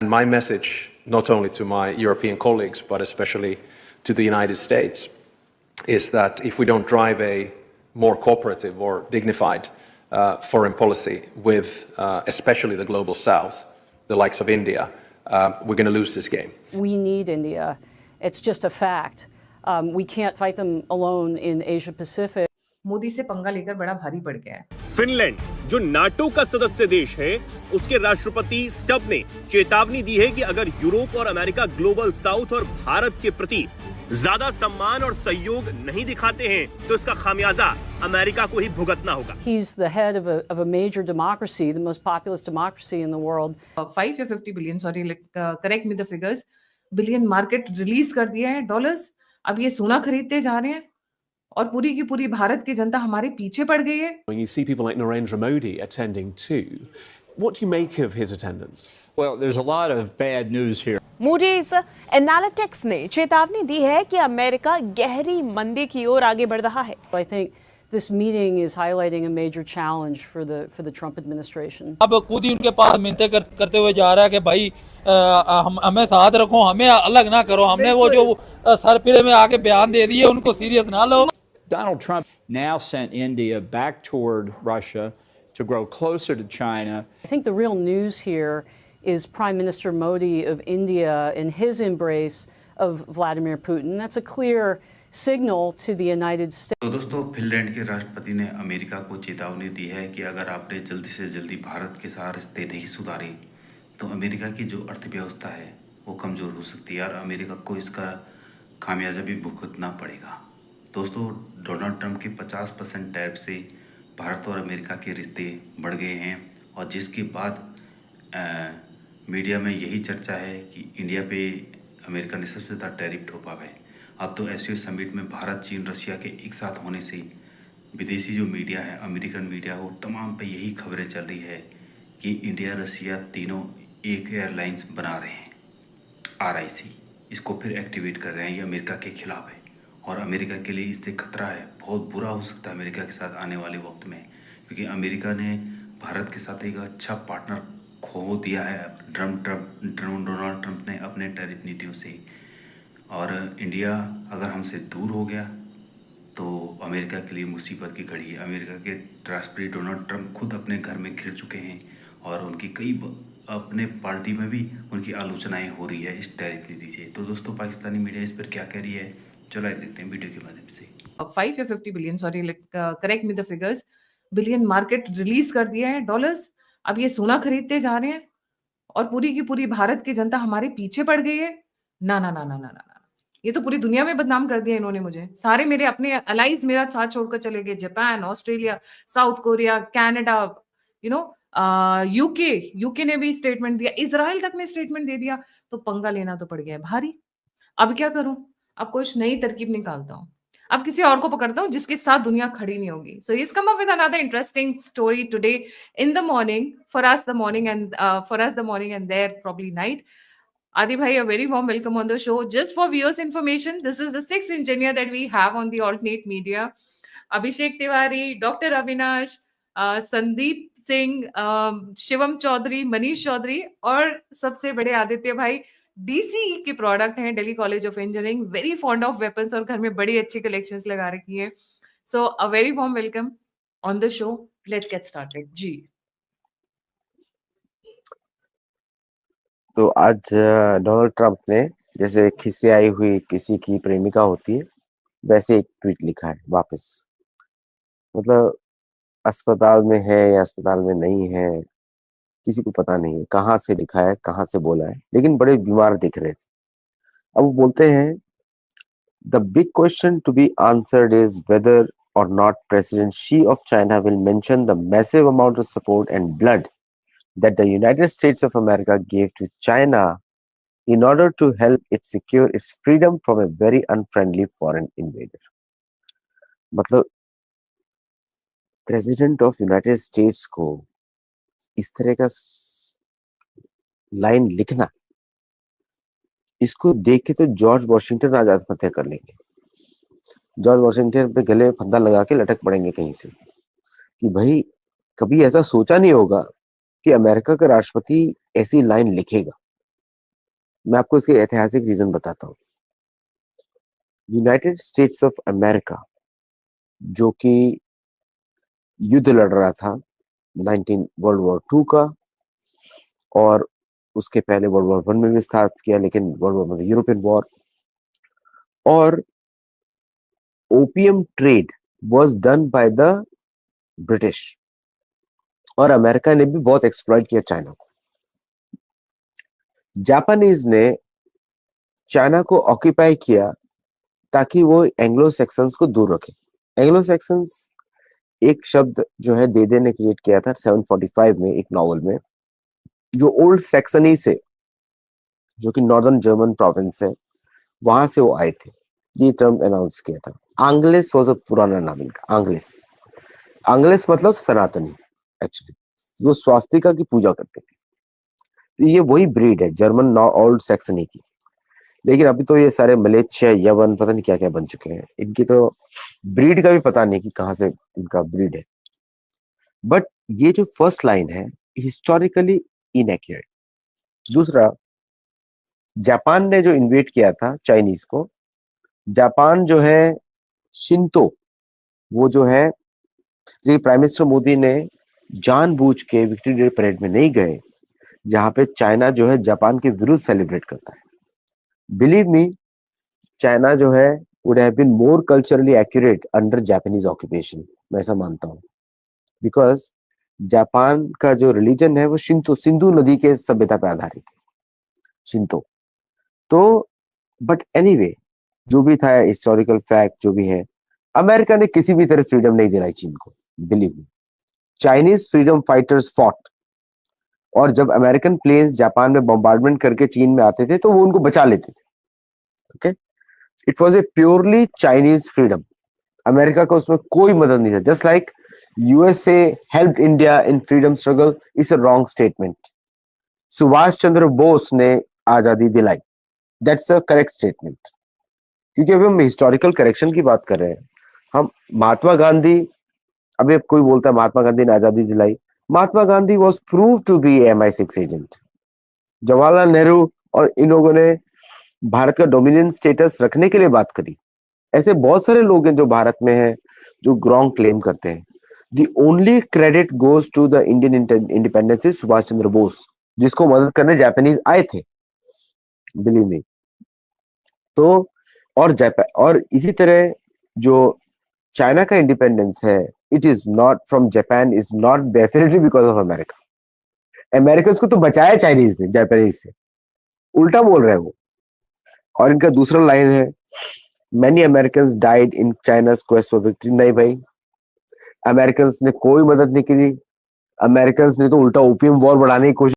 And my message, not only to my European colleagues, but especially to the United States, is that if we don't drive a more cooperative or dignified foreign policy with especially the global south, the likes of India, we're going to lose this game. We need India. It's just a fact. We can't fight them alone in Asia Pacific. Modi से पंगा लेकर बड़ा भारी पड़ गया है। Finland जो NATO का सदस्य देश है, उसके राष्ट्रपति स्टब ने चेतावनी दी है कि अगर यूरोप और अमेरिका ग्लोबल साउथ और भारत के प्रति ज्यादा सम्मान और सहयोग नहीं दिखाते हैं तो इसका खामियाजा अमेरिका को ही भुगतना होगा। He's the head of a major democracy, the most populous democracy in the world. 5 या 50 billion, sorry, correct me the figures, billion market release कर दिया है डॉलर्स। अब ये सोना खरीदते जा रहे हैं और पूरी की पूरी भारत की जनता हमारे पीछे पड़ गई है। When you see people like Narendra Modi attending too, what do you make of his attendance? Well, there's a lot of bad news here. Moody's Analytics ने चेतावनी दी है कि अमेरिका गहरी मंदी की ओर आगे बढ़ रहा है। I think this meeting is highlighting a major challenge for the Trump administration. अब खुद ही उनके पास मिन्नतें करते हुए जा रहा है कि भाई हमें साथ रखो, हमें अलग ना करो, हमने वो जो सर पिरे में आके बयान दे दिए उनको सीरियस ना लो। Donald Trump now sent India back toward Russia to grow closer to China. I think the real news here is Prime Minister Modi of India and his embrace of Vladimir Putin. That's a clear signal to the United States. तो दोस्तों, Finland के राष्ट्रपति ने America को चेतावनी दी है कि अगर आपने जल्दी से जल्दी भारत के साथ रिश्ते नहीं सुधारे तो अमेरिका की जो अर्थव्यवस्था है वो कमज़ोर हो सकती है और अमेरिका को इसका खामियाजा भी भुगतना पड़ेगा। दोस्तों, डोनाल्ड ट्रंप के 50% टैरिफ से भारत और अमेरिका के रिश्ते बढ़ गए हैं और जिसके बाद मीडिया में यही चर्चा है कि इंडिया पे अमेरिका ने सबसे ज़्यादा टैरिफ थोपा है। अब तो एससीओ समिट में भारत, चीन, रशिया के एक साथ होने से विदेशी जो मीडिया है, अमेरिकन मीडिया हो, तमाम पे यही खबरें चल रही है कि इंडिया, रशिया तीनों एक एयरलाइंस बना रहे हैं, RIC, इसको फिर एक्टिवेट कर रहे हैं। ये अमेरिका के खिलाफ है और अमेरिका के लिए इससे खतरा है, बहुत बुरा हो सकता है अमेरिका के साथ आने वाले वक्त में, क्योंकि अमेरिका ने भारत के साथ एक अच्छा पार्टनर खो दिया है डोनाल्ड ट्रंप ने अपने टैरिफ नीतियों से। और इंडिया अगर हमसे दूर हो गया तो अमेरिका के लिए मुसीबत की घड़ी है। अमेरिका के राष्ट्रपति डोनाल्ड ट्रंप खुद अपने घर में घिर चुके हैं और उनकी अपने पार्टी में भी उनकी आलोचनाएं हो रही है इस टैरिफ नीति से। तो दोस्तों, पाकिस्तानी मीडिया इस पर क्या कह रही है, चलो देखते हैं वीडियो के माध्यम से। 5 या 50 billion, sorry, correct me the figures, billion market release कर दिया है डॉलर्स। अब ये सोना खरीदते जा रहे हैं और पूरी की पूरी भारत की जनता हमारे पीछे पड़ गई है। ना ना ना ना ना ना, ये तो पूरी दुनिया में बदनाम कर दिया इन्होंने मुझे। सारे मेरे अपने अलाइज मेरा साथ छोड़कर चले गए, Japan, Australia, south Korea, Canada, UK ने भी स्टेटमेंट दिया, इजराइल तक ने स्टेटमेंट दे दिया। तो पंगा लेना तो पड़ गया है भारी। अब क्या करूं? अब कुछ नई तरकीब निकालता हूं, अब किसी और को पकड़ता हूं जिसके साथ दुनिया खड़ी नहीं होगी। So is come up with another interesting story today in the morning, for us the morning and there probably night. Adi bhai, a very warm welcome on the show. Just for viewers' information, this is the 6th engineer that we have on the alternate media. Abhishek Tiwari, Dr. Avinash, Sandeep Singh, Shivam Chaudhary, Manish Chaudhary और सबसे बड़े आदित्य भाई, DCE के product हैं, Delhi college of engineering, very fond of weapons और घर में बड़ी अच्छी कलेक्शंस लगा रखी है. So a very warm welcome on the show. Let's get started ji. तो आज डोनाल्ड ट्रंप ने जैसे खिसियाई हुई किसी की प्रेमिका होती है वैसे एक ट्वीट लिखा है वापस. मतलब अस्पताल में है या अस्पताल में नहीं है किसी को पता नहीं है, कहाँ से लिखा है, कहाँ से बोला है, लेकिन बड़े बीमार दिख रहे थे. अब वो बोलते हैं the big question to be answered is whether or not president Xi of China will mention the massive amount of support and blood that the United States of America gave to China in order to help it secure its freedom from a very unfriendly foreign invader. मतलब president of United states को इस तरह का line लिखना, इसको देख के तो जॉर्ज वॉशिंगटन आज आत्महत्या कर लेंगे. जॉर्ज वॉशिंगटन पे गले में फंदा लगा के लटक पड़ेंगे कहीं से कि भाई कभी ऐसा सोचा नहीं होगा कि अमेरिका का राष्ट्रपति ऐसी लाइन लिखेगा. मैं आपको इसके ऐतिहासिक रीजन बताता हूँ। यूनाइटेड स्टेट्स ऑफ अमेरिका जो कि युद्ध लड़ रहा था वर्ल्ड वॉर 2 का, और उसके पहले वर्ल्ड वॉर 1 में भी स्थापित किया, लेकिन वर्ल्ड वॉर 1 यूरोपियन वॉर, और opium trade was done by the British, और अमेरिका ने भी बहुत एक्सप्लॉइट किया चाइना को। जापानीज ने चाइना को ऑक्यूपाई किया ताकि वो एंग्लो सेक्सन्स को दूर रखे। एंग्लो सेक्सन्स एक शब्द जो है देदे ने क्रिएट किया था 745 में एक नॉवल में, जो ओल्ड सेक्सनी से, जो कि नॉर्दर्न जर्मन प्रोविंस है, वहां से वो आए थे। ये टर्म अनाउंस किया था। आंग्लेस वाज अ पुराना नाम इनका। आंग्लेस, आंग्लेस मतलब सनातनी, एक्चुअली वो स्वास्तिका की पूजा करते थे। तो ये वही ब्रीड है जर्मन ओल्ड सेक्सनी की। लेकिन अभी तो ये सारे मलेशिया, यवन, पता नहीं क्या क्या बन चुके हैं। इनकी तो ब्रीड का भी पता नहीं कि कहाँ से इनका ब्रीड है। बट ये जो फर्स्ट लाइन है हिस्टोरिकली इनएक्यूरेट। दूसरा, जापान ने जो इन्वेट किया था चाइनीज को, जापान जो है शिंतो, वो जो है, प्राइम मिनिस्टर मोदी ने जानबूझ के विक्ट्री डे परेड में नहीं गए जहां पे चाइना जो है जापान के विरुद्ध सेलिब्रेट करता है। बिलीव मी, चाइना जो है would have been more culturally accurate under Japanese occupation, मैं ऐसा मानता हूँ। बिकॉज जापान का जो रिलीजन है वो शिंतो, सिंधु नदी के सभ्यता पे आधारित है, शिंतो। तो बट एनीवे, जो भी था हिस्टोरिकल फैक्ट जो भी है, अमेरिका ने किसी भी तरह फ्रीडम नहीं दिलाई चीन को। Believe me, Chinese freedom fighters fought, और जब अमेरिकन प्लेन्स जापान में बॉम्बार्डमेंट करके चीन में आते थे तो वो उनको बचा लेते थे। Okay, it was a purely Chinese freedom. America का उसमें कोई मदद नहीं था। Just like USA helped India in freedom struggle is a wrong statement. Subhash Chandra Bose ने आजादी दिलाई, दैट्स अ करेक्ट स्टेटमेंट। क्योंकि अभी हम हिस्टोरिकल करेक्शन की बात कर रहे हैं। हम महात्मा गांधी, अभी कोई बोलता है महात्मा गांधी ने आजादी दिलाई, Mahatma Gandhi was prove to be MI6 agent. Jawaharlal Nehru और इन लोगों ने भारत का डोमिनियन स्टेटस रखने के लिए बात करी। ऐसे बहुत सारे लोग हैं जो भारत में हैं जो रॉन्ग क्लेम करते हैं। The only credit goes to the Indian independence is Subhash Chandra Bose, जिसको मदद करने जापानीज आए थे, बिलीव मी। तो और जापान, और इसी तरह जो चाइना का इंडिपेंडेंस है, it is not from Japan, is not definitely because of America. American को तो बचाया चाइनीज ने जापानीज से, उल्टा बोल रहे हैं वो। और इनका दूसरा लाइन है, many American died in चाइना's quest for victory. नहीं भाई, अमेरिकन ने कोई मदद नहीं की। अमेरिकन ने तो उल्टा ओपियम वॉर बढ़ाने की कोशिश